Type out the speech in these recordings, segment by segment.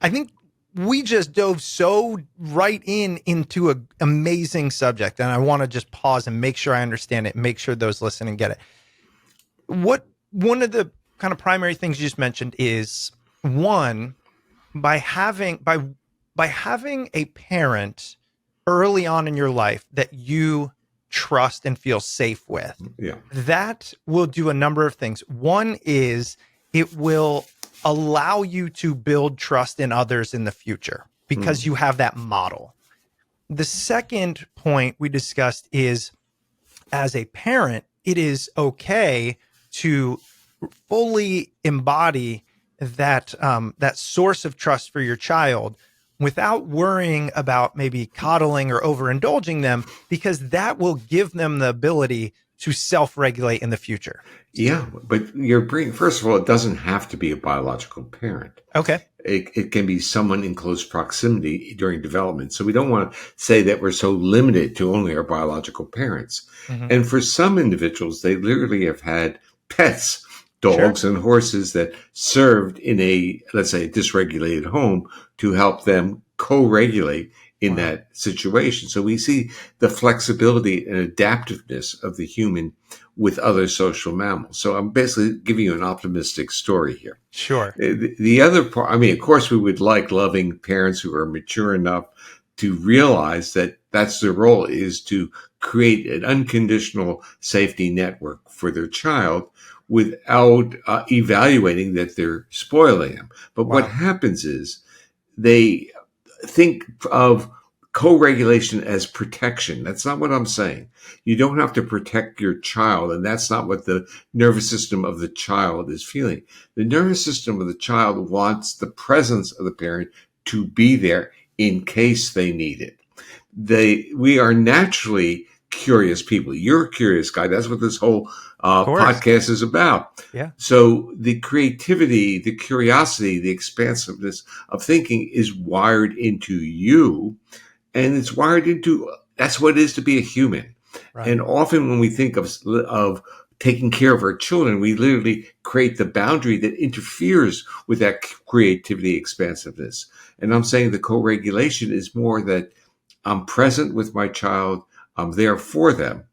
I think we just dove so right into an amazing subject, and I want to just pause and make sure I understand it, make sure those listening get it. One of the kind of primary things you just mentioned is one, by having a parent early on in your life that you trust and feel safe with, Yeah. that will do a number of things. One is it will allow you to build trust in others in the future because you have that model. The second point we discussed is, as a parent, it is okay to fully embody that source of trust for your child without worrying about maybe coddling or overindulging them, because that will give them the ability to self-regulate in the future. Yeah, but you're bringing, first of all, it doesn't have to be a biological parent. Okay. It can be someone in close proximity during development. So we don't want to say that we're so limited to only our biological parents. Mm-hmm. And for some individuals, they literally have had pets, Sure. dogs and horses that served in a, let's say, a dysregulated home to help them co-regulate in Wow. that situation. So we see the flexibility and adaptiveness of the human with other social mammals. So I'm basically giving you an optimistic story here. Sure. The other part, I mean, of course, we would like loving parents who are mature enough to realize that that's their role, is to create an unconditional safety network for their child without evaluating that they're spoiling them. But Wow. what happens is they think of co-regulation as protection. That's not what I'm saying. You don't have to protect your child, and that's not what the nervous system of the child is feeling. The nervous system of the child wants the presence of the parent to be there in case they need it. We are naturally curious people. You're a curious guy. That's what this whole podcast is about. Yeah. So the creativity, the curiosity, the expansiveness of thinking is wired into you, and it's wired into, that's what it is to be a human. Right. And often when we think of taking care of our children, we literally create the boundary that interferes with that creativity, expansiveness. And I'm saying the co-regulation is more that I'm present with my child, I'm there for them,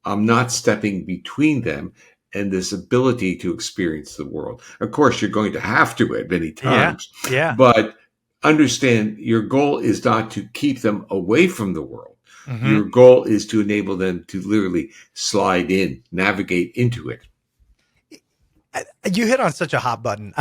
I'm not stepping between them and this ability to experience the world. Of course, you're going to have to at many times, Yeah. but understand your goal is not to keep them away from the world. Mm-hmm. Your goal is to enable them to literally slide in, navigate into it. You hit on such a hot button.